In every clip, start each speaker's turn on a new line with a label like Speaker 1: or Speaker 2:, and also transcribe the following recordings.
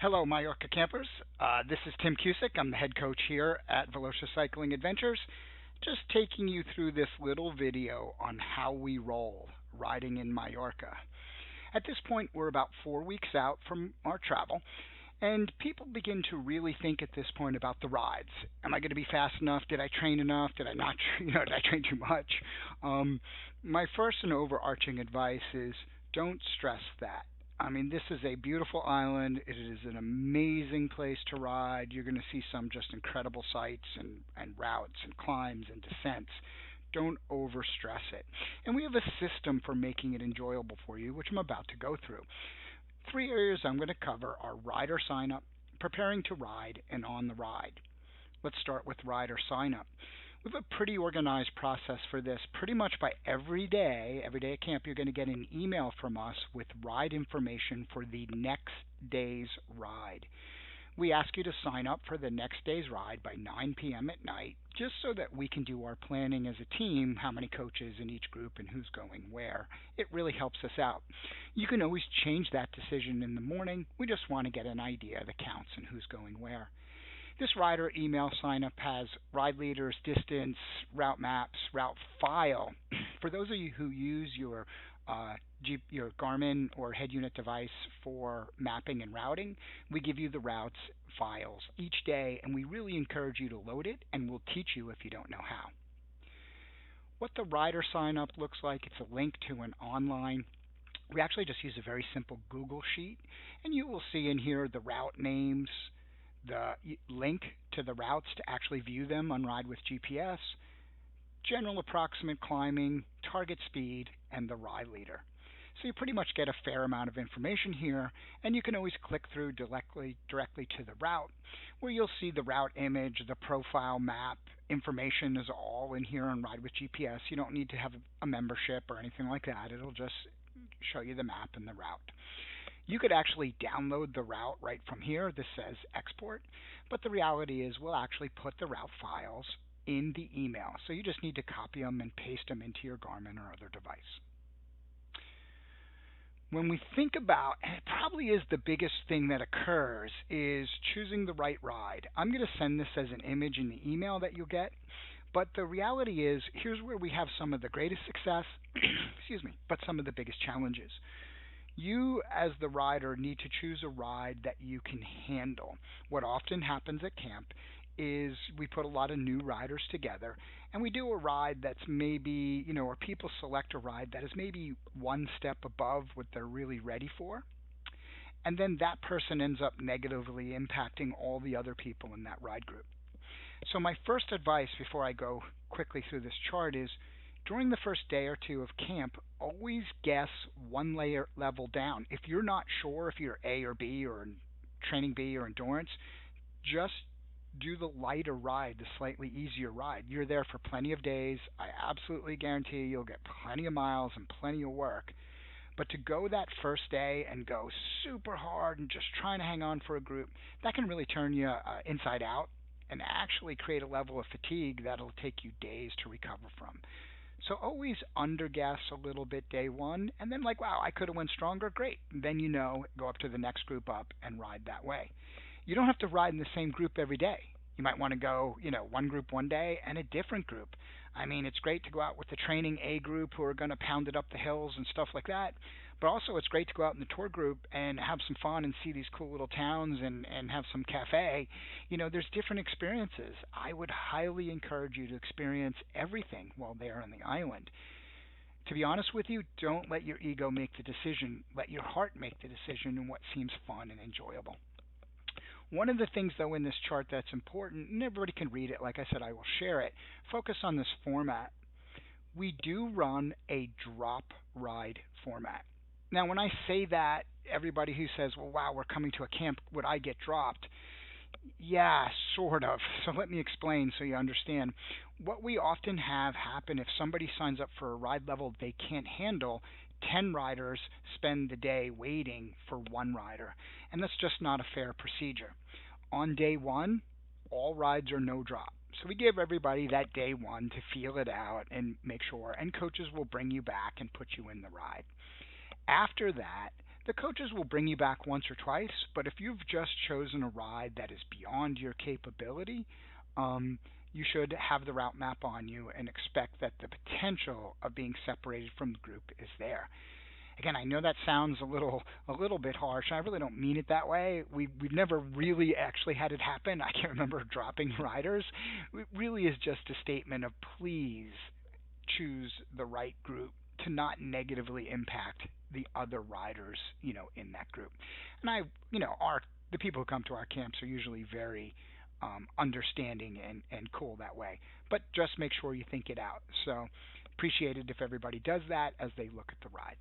Speaker 1: Hello, Mallorca campers. This is Tim Cusick. I'm the head coach here at Velocia Cycling Adventures. Just taking you through this little video on how we roll riding in Mallorca. At this point, we're about 4 weeks out from our travel, and people begin to really think at this point about the rides. Am I going to be fast enough? Did I train enough? Did I not? Did I train too much? My first and overarching advice is don't stress that. I mean, this is a beautiful island. It is an amazing place to ride. You're going to see some just incredible sights and routes and climbs and descents. Don't overstress it. And we have a system for making it enjoyable for you, which I'm about to go through. Three areas I'm going to cover are rider sign up, preparing to ride, and on the ride. Let's start with rider sign up. We have a pretty organized process for this. Pretty much by every day at camp, you're going to get an email from us with ride information for the next day's ride. We ask you to sign up for the next day's ride by 9 p.m. at night, just so that we can do our planning as a team, how many coaches in each group and who's going where. It really helps us out. You can always change that decision in the morning. We just want to get an idea of the counts and who's going where. This rider email sign up has ride leaders, distance, route maps, route file. For those of you who use your Garmin or head unit device for mapping and routing, we give you the routes files each day, and we really encourage you to load it, and we'll teach you if you don't know how. What the rider sign up looks like, it's a link to an online. We actually just use a very simple Google sheet, and you will see in here the route names, the link to the routes to actually view them on Ride with GPS, general approximate climbing, target speed, and the ride leader. So you pretty much get a fair amount of information here, and you can always click through directly to the route, where you'll see the route image, the profile map. Information is all in here on Ride with GPS. You don't need to have a membership or anything like that. It'll just show you the map and the route. You could actually download the route right from here. This says export, but the reality is we'll actually put the route files in the email. So you just need to copy them and paste them into your Garmin or other device. When we think about, and it probably is the biggest thing that occurs, is choosing the right ride. I'm going to send this as an image in the email that you'll get, but the reality is here's where we have some of the greatest success, excuse me, but some of the biggest challenges. You, as the rider, need to choose a ride that you can handle. What often happens at camp is we put a lot of new riders together, and we do a ride that's maybe, or people select a ride that is maybe one step above what they're really ready for, and then that person ends up negatively impacting all the other people in that ride group. So my first advice before I go quickly through this chart is, during the first day or two of camp, always guess one level down. If you're not sure if you're A or B or training B or endurance, just do the lighter ride, the slightly easier ride. You're there for plenty of days. I absolutely guarantee you'll get plenty of miles and plenty of work. But to go that first day and go super hard and just trying to hang on for a group, that can really turn you inside out and actually create a level of fatigue that'll take you days to recover from. So always underguess a little bit day one, and then wow, I could have went stronger, great. Then go up to the next group up and ride that way. You don't have to ride in the same group every day. You might want to go, one group one day and a different group. I mean, it's great to go out with the training A group who are going to pound it up the hills and stuff like that. But also it's great to go out in the tour group and have some fun and see these cool little towns and have some cafe. There's different experiences. I would highly encourage you to experience everything while there on the island. To be honest with you, don't let your ego make the decision. Let your heart make the decision in what seems fun and enjoyable. One of the things, though, in this chart that's important, and everybody can read it, like I said, I will share it, focus on this format. We do run a drop ride format. Now, when I say that, everybody who says, well, wow, we're coming to a camp, would I get dropped? Yeah, sort of. So let me explain so you understand. What we often have happen if somebody signs up for a ride level they can't handle, 10 riders spend the day waiting for one rider, and that's just not a fair procedure. On day one, all rides are no drop. So we give everybody that day one to feel it out and make sure, and coaches will bring you back and put you in the ride. After that, The coaches will bring you back once or twice, but if you've just chosen a ride that is beyond your capability, um, you should have the route map on you and expect that the potential of being separated from the group is there. Again, I know that sounds a little bit harsh. I really don't mean it that way. We've never really actually had it happen. I can't remember dropping riders. It really is just a statement of please choose the right group to not negatively impact the other riders, in that group. And our the people who come to our camps are usually very understanding and cool that way. But just make sure you think it out. So appreciate it if everybody does that as they look at the rides.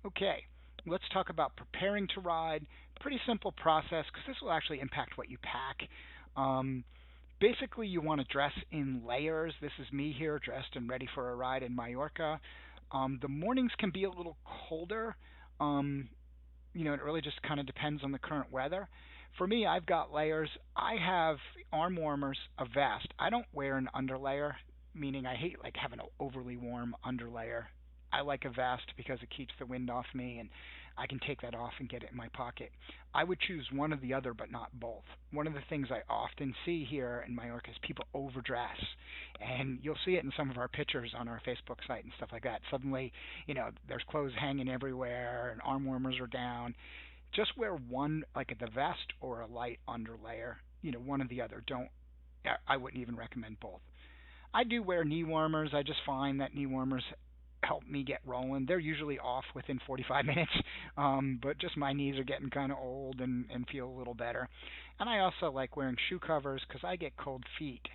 Speaker 1: Okay, let's talk about preparing to ride. Pretty simple process because this will actually impact what you pack. Um, Basically, you want to dress in layers. This is me here, dressed and ready for a ride in Mallorca. The mornings can be a little colder. Um, it really just kind of depends on the current weather. For me, I've got layers. I have arm warmers, a vest. I don't wear an underlayer, meaning I hate like having an overly warm underlayer. I like a vest because it keeps the wind off me and I can take that off and get it in my pocket. I would choose one or the other, but not both. One of the things I often see here in Mallorca is people overdress, and you'll see it in some of our pictures on our Facebook site and stuff like that. Suddenly, there's clothes hanging everywhere and arm warmers are down. Just wear one, like the vest or a light underlayer. One or the other. Don't. I wouldn't even recommend both. I do wear knee warmers. I just find that knee warmers help me get rolling. They're usually off within 45 minutes, but just my knees are getting kind of old and feel a little better. And I also like wearing shoe covers because I get cold feet.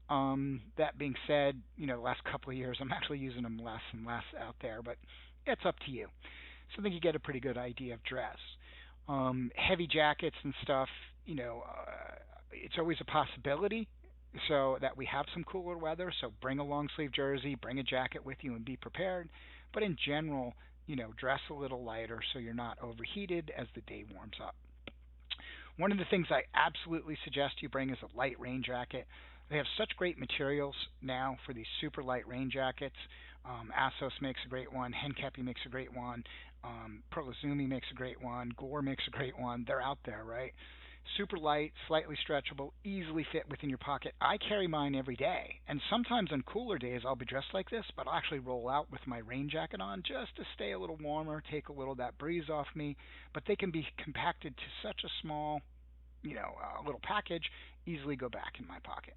Speaker 1: That being said, the last couple of years I'm actually using them less and less out there, but it's up to you. So I think you get a pretty good idea of dress. Heavy jackets and stuff, it's always a possibility so that we have some cooler weather. So bring a long sleeve jersey, bring a jacket with you, and be prepared. But in general, dress a little lighter so you're not overheated as the day warms up. One of the things I absolutely suggest you bring is a light rain jacket. They have such great materials now for these super light rain jackets. Assos makes a great one. Henkepi makes a great one. Perlizumi makes a great one. Gore makes a great one. They're out there, right? Super light, slightly stretchable, easily fit within your pocket. I carry mine every day, and sometimes on cooler days I'll be dressed like this, but I'll actually roll out with my rain jacket on just to stay a little warmer, take a little of that breeze off me. But they can be compacted to such a small, little package, easily go back in my pocket.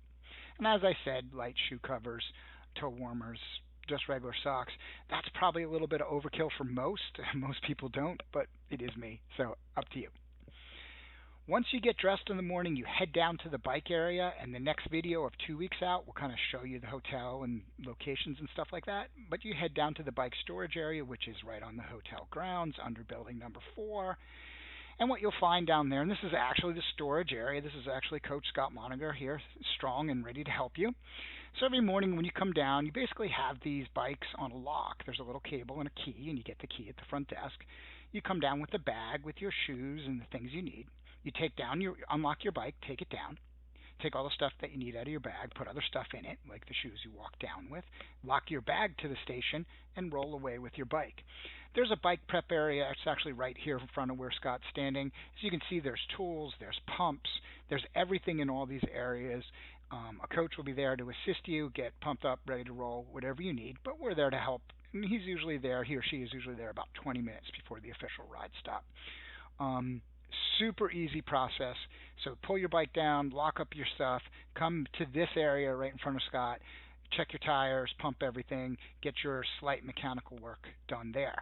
Speaker 1: And as I said, light shoe covers, toe warmers, just regular socks. That's probably a little bit of overkill for most. Most people don't, but it is me, so up to you. Once you get dressed in the morning, you head down to the bike area, and the next video of 2 weeks out will kind of show you the hotel and locations and stuff like that. But you head down to the bike storage area, which is right on the hotel grounds under building number 4. And what you'll find down there, and this is actually the storage area, this is actually Coach Scott Moniger here, strong and ready to help you. So every morning when you come down, you basically have these bikes on a lock. There's a little cable and a key, and you get the key at the front desk. You come down with a bag with your shoes and the things you need. You unlock your bike, take it down, take all the stuff that you need out of your bag, put other stuff in it, like the shoes you walk down with, lock your bag to the station, and roll away with your bike. There's a bike prep area. It's actually right here in front of where Scott's standing. As you can see, there's tools, there's pumps, there's everything in all these areas. A coach will be there to assist you, get pumped up, ready to roll, whatever you need, but we're there to help. And he or she is usually there about 20 minutes before the official ride stop. Super easy process. So pull your bike down, lock up your stuff, come to this area right in front of Scott, check your tires, pump everything, get your slight mechanical work done there.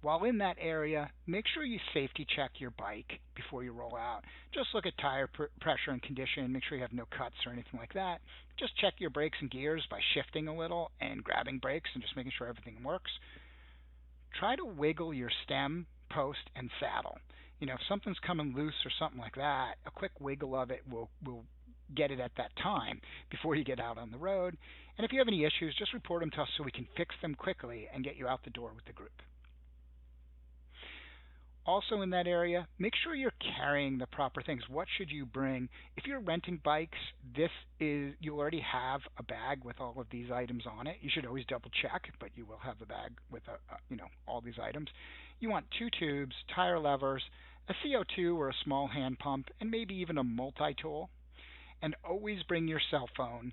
Speaker 1: While in that area, make sure you safety check your bike before you roll out. Just look at tire pressure and condition, make sure you have no cuts or anything like that. Just check your brakes and gears by shifting a little and grabbing brakes and just making sure everything works. Try to wiggle your stem, post, and saddle. If something's coming loose or something like that, a quick wiggle of it will get it at that time before you get out on the road. And if you have any issues, just report them to us so we can fix them quickly and get you out the door with the group. Also in that area, make sure you're carrying the proper things. What should you bring? If you're renting bikes, you already have a bag with all of these items on it. You should always double check, but you will have a bag with all these items. You want two tubes, tire levers, a CO2 or a small hand pump, and maybe even a multi-tool. And always bring your cell phone,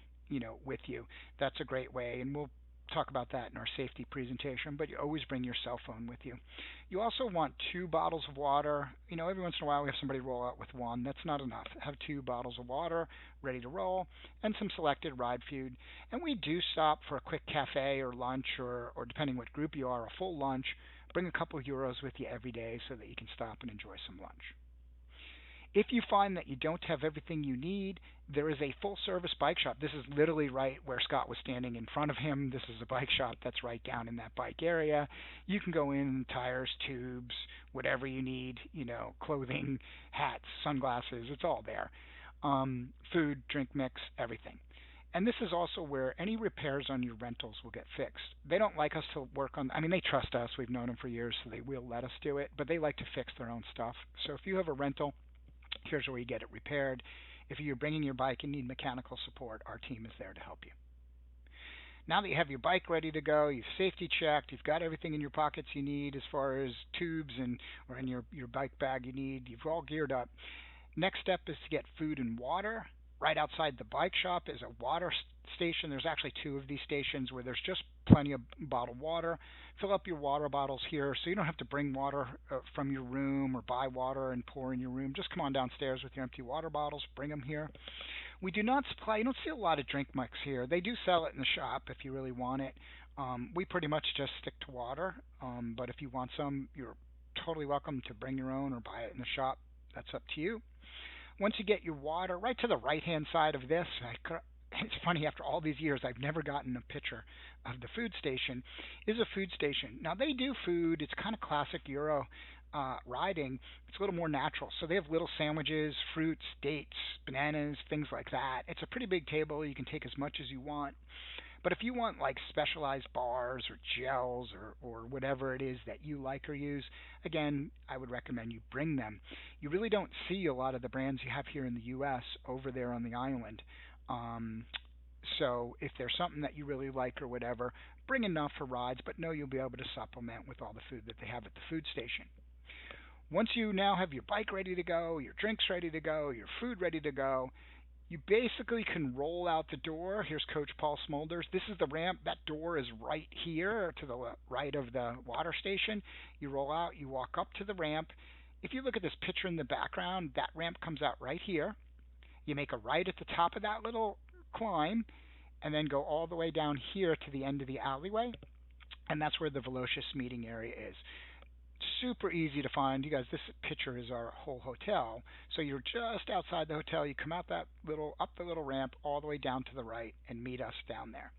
Speaker 1: with you. That's a great way, and we'll talk about that in our safety presentation, but you always bring your cell phone with you. You also want two bottles of water. Every once in a while we have somebody roll out with one. That's not enough. Have two bottles of water ready to roll and some selected ride food. And we do stop for a quick cafe or lunch or depending what group you are, a full lunch. Bring a couple of euros with you every day so that you can stop and enjoy some lunch. If you find that you don't have everything you need, there is a full service bike shop. This is literally right where Scott was standing in front of him. This is a bike shop that's right down in that bike area. You can go in, tires, tubes, whatever you need, clothing, hats, sunglasses, it's all there. Food, drink mix, everything. And this is also where any repairs on your rentals will get fixed. They don't like us to work on, I mean, they trust us. We've known them for years, so they will let us do it, but they like to fix their own stuff. So if you have a rental, here's where you get it repaired. If you're bringing your bike and need mechanical support, our team is there to help you. Now that you have your bike ready to go, you've safety checked, you've got everything in your pockets you need as far as tubes or in your bike bag you need, you've all geared up. Next step is to get food and water. Right outside the bike shop is a water station. There's actually two of these stations where there's just plenty of bottled water. Fill up your water bottles here so you don't have to bring water from your room or buy water and pour in your room. Just come on downstairs with your empty water bottles, bring them here. We do not supply, you don't see a lot of drink mix here. They do sell it in the shop if you really want it. We pretty much just stick to water, but if you want some, you're totally welcome to bring your own or buy it in the shop. That's up to you. Once you get your water, right to the right-hand side of this, it's funny, after all these years, I've never gotten a picture of the food station, is a food station. Now, they do food. It's kind of classic Euro riding. It's a little more natural. So they have little sandwiches, fruits, dates, bananas, things like that. It's a pretty big table. You can take as much as you want. But if you want like specialized bars or gels or whatever it is that you like or use, again, I would recommend you bring them. You really don't see a lot of the brands you have here in the U.S. over there on the island. So if there's something that you really like or whatever, bring enough for rides, but know you'll be able to supplement with all the food that they have at the food station. Once you now have your bike ready to go, your drinks ready to go, your food ready to go, you basically can roll out the door. Here's Coach Paul Smolders. This is the ramp. That door is right here to the right of the water station. You roll out, you walk up to the ramp. If you look at this picture in the background, that ramp comes out right here. You make a right at the top of that little climb and then go all the way down here to the end of the alleyway. And that's where the Velocious meeting area is. Super easy to find. You guys, this picture is our whole hotel. So you're just outside the hotel. You come out up the little ramp all the way down to the right and meet us down there.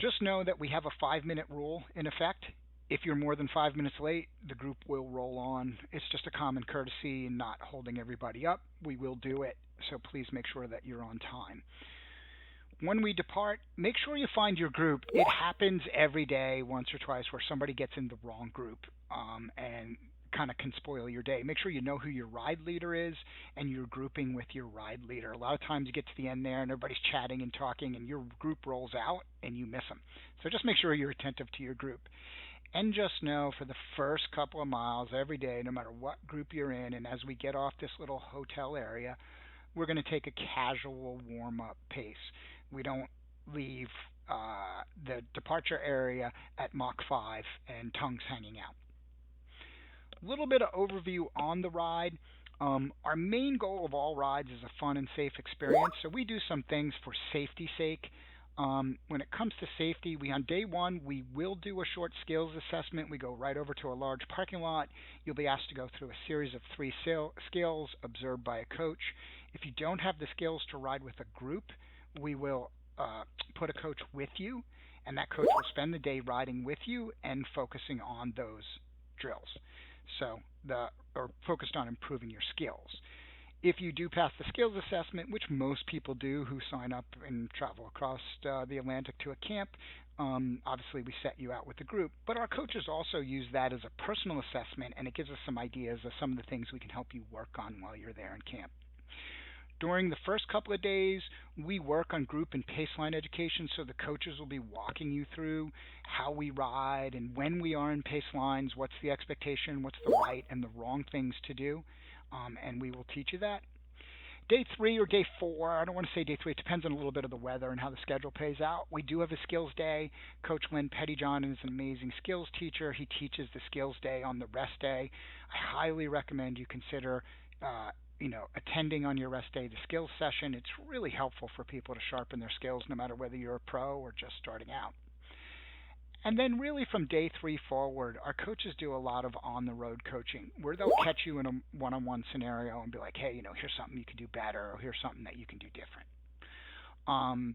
Speaker 1: Just know that we have a 5-minute rule in effect. If you're more than 5 minutes late, the group will roll on. It's just a common courtesy and not holding everybody up. We will do it, so please make sure that you're on time. When we depart, make sure you find your group. It happens every day, once or twice, where somebody gets in the wrong group and kind of can spoil your day. Make sure you know who your ride leader is and you're grouping with your ride leader. A lot of times you get to the end there and everybody's chatting and talking and your group rolls out and you miss them. So just make sure you're attentive to your group. And just know for the first couple of miles every day, no matter what group you're in, and as we get off this little hotel area, we're going to take a casual warm-up pace. We don't leave the departure area at Mach 5 and tongues hanging out. A little bit of overview on the ride. Our main goal of all rides is a fun and safe experience, so we do some things for safety's sake. When it comes to safety, on day one, we will do a short skills assessment. We go right over to a large parking lot. You'll be asked to go through a series of 3 skills observed by a coach. If you don't have the skills to ride with a group, we will put a coach with you, and that coach will spend the day riding with you and focusing on those drills. Or focused on improving your skills. If you do pass the skills assessment, which most people do who sign up and travel across the Atlantic to a camp, obviously we set you out with the group. But our coaches also use that as a personal assessment, and it gives us some ideas of some of the things we can help you work on while you're there in camp. During the first couple of days, we work on group and paceline education, so the coaches will be walking you through how we ride and when we are in pace lines, what's the expectation, what's the right and the wrong things to do, and we will teach you that. Day 3 or day 4, I don't want to say day 3, it depends on a little bit of the weather and how the schedule plays out. We do have a skills day. Coach Lynn Pettyjohn is an amazing skills teacher. He teaches the skills day on the rest day. I highly recommend you consider attending on your rest day the skills session. It's really helpful for people to sharpen their skills no matter whether you're a pro or just starting out. And then, really, from day 3 forward, our coaches do a lot of on the road coaching where they'll catch you in a one on one scenario and be like, hey, here's something you can do better, or here's something that you can do different. Um,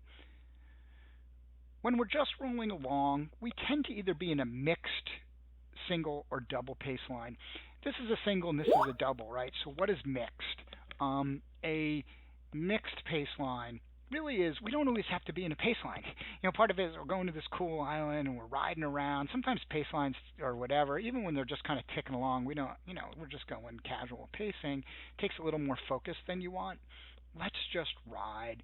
Speaker 1: when we're just rolling along, we tend to either be in a mixed single or double pace line. This is a single and this is a double, right? So, what is mixed? A mixed pace line really is we don't always have to be in a pace line. Part of it is we're going to this cool island and we're riding around. Sometimes pace lines or whatever, even when they're just kind of ticking along, we don't, we're just going casual pacing. It takes a little more focus than you want. Let's just ride.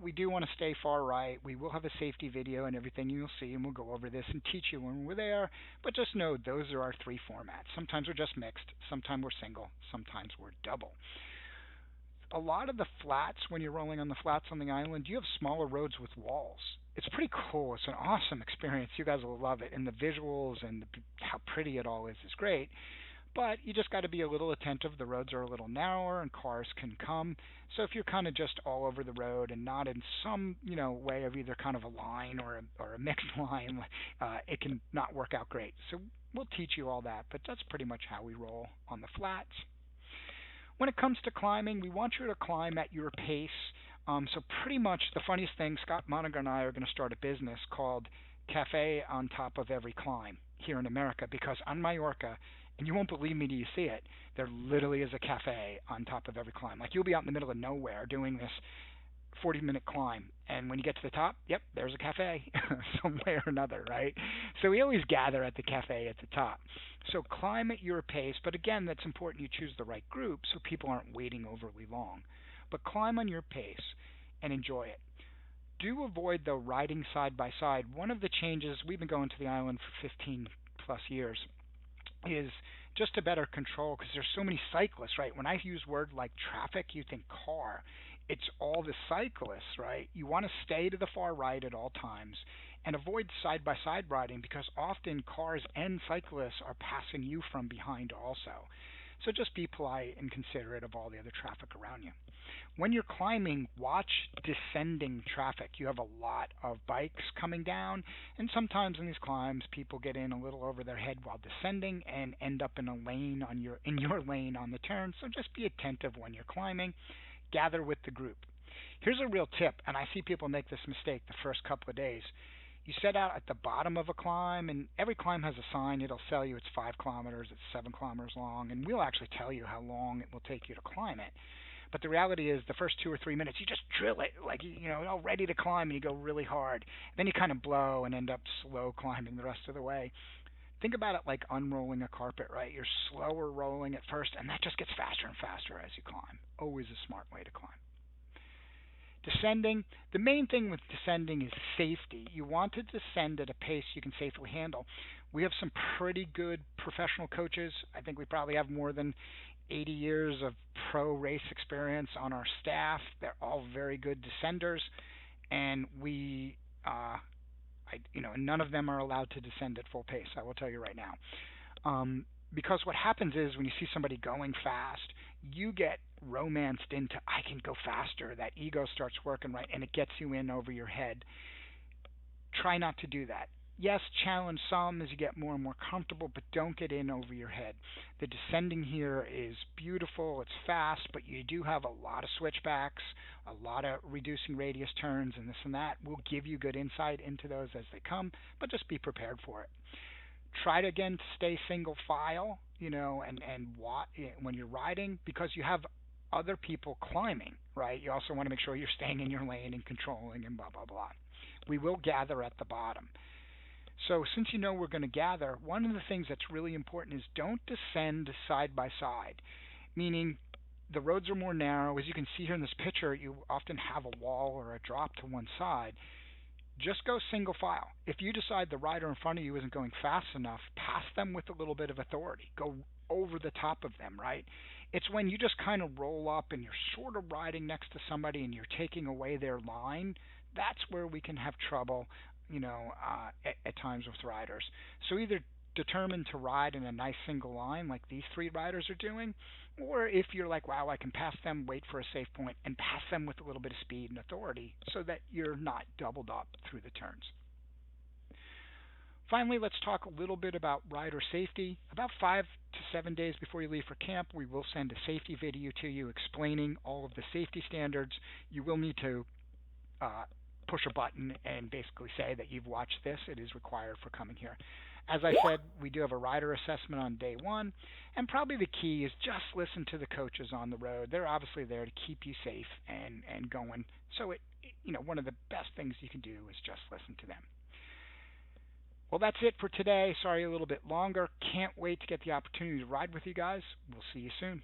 Speaker 1: We do want to stay far right. We will have a safety video and everything you'll see, and we'll go over this and teach you when we're there. But just know those are our 3 formats. Sometimes we're just mixed, sometimes we're single, sometimes we're double. A lot of the flats, when you're rolling on the flats on the island, you have smaller roads with walls. It's pretty cool. It's an awesome experience. You guys will love it. And the visuals and how pretty it all is great. But you just got to be a little attentive. The roads are a little narrower and cars can come. So if you're kind of just all over the road and not in some way of either kind of a line or a mixed line, it can not work out great. So we'll teach you all that. But that's pretty much how we roll on the flats. When it comes to climbing, we want you to climb at your pace. So pretty much the funniest thing, Scott Monager and I are going to start a business called Cafe on Top of Every Climb here in America, because on Mallorca, and you won't believe me till you see it, there literally is a cafe on top of every climb. Like, you'll be out in the middle of nowhere doing this 40-minute climb, and when you get to the top, yep, there's a cafe some way or another, right? So we always gather at the cafe at the top. So climb at your pace, but again, that's important you choose the right group so people aren't waiting overly long. But climb on your pace and enjoy it. Do avoid the riding side by side. One of the changes, we've been going to the island for 15 plus years, is just to better control, because there's so many cyclists, right? When I use words like traffic, you think car. It's all the cyclists, right? You want to stay to the far right at all times and avoid side-by-side riding, because often cars and cyclists are passing you from behind also. So just be polite and considerate of all the other traffic around you. When you're climbing, watch descending traffic. You have a lot of bikes coming down, and sometimes in these climbs, people get in a little over their head while descending and end up in a lane in your lane on the turn. So just be attentive when you're climbing. Gather with the group. Here's a real tip, and I see people make this mistake the first couple of days. You set out at the bottom of a climb, and every climb has a sign. It'll tell you it's 5 kilometers, it's 7 kilometers long, and we'll actually tell you how long it will take you to climb it. But the reality is, the first 2 or 3 minutes, you just drill it, like, all ready to climb, and you go really hard. Then you kind of blow and end up slow climbing the rest of the way. Think about it like unrolling a carpet, right? You're slower rolling at first, and that just gets faster and faster as you climb. Always a smart way to climb. Descending, the main thing with descending is safety. You want to descend at a pace you can safely handle. We have some pretty good professional coaches. I think we probably have more than 80 years of pro race experience on our staff. They're all very good descenders, and none of them are allowed to descend at full pace, I will tell you right now. Because what happens is when you see somebody going fast, you get romanced into, I can go faster. That ego starts working, right, and it gets you in over your head. Try not to do that. Yes, challenge some as you get more and more comfortable, but don't get in over your head. The descending here is beautiful, it's fast, but you do have a lot of switchbacks, a lot of reducing radius turns, and this and that. We'll give you good insight into those as they come, but just be prepared for it. Try to, again, stay single file, when you're riding, because you have other people climbing, right? You also want to make sure you're staying in your lane and controlling and blah, blah, blah. We will gather at the bottom. So since you know we're going to gather, one of the things that's really important is don't descend side by side, meaning The roads are more narrow. As you can see here in this picture, you often have a wall or a drop to one side. Just go single file. If you decide the rider in front of you isn't going fast enough, pass them with a little bit of authority. Go over the top of them, right? It's when you just kind of roll up and you're sort of riding next to somebody and you're taking away their line. That's where we can have trouble, at times with riders. So either determined to ride in a nice single line like these three riders are doing, or if you're like, wow, I can pass them, wait for a safe point, and pass them with a little bit of speed and authority so that you're not doubled up through the turns. Finally, let's talk a little bit about rider safety. About 5 to 7 days before you leave for camp, we will send a safety video to you explaining all of the safety standards. You will need to push a button and basically say that you've watched this. It is required for coming here. As I said, we do have a rider assessment on day one, and probably the key is just listen to the coaches on the road. They're obviously there to keep you safe and going. So one of the best things you can do is just listen to them. Well, that's it for today. Sorry, a little bit longer. Can't wait to get the opportunity to ride with you guys. We'll see you soon.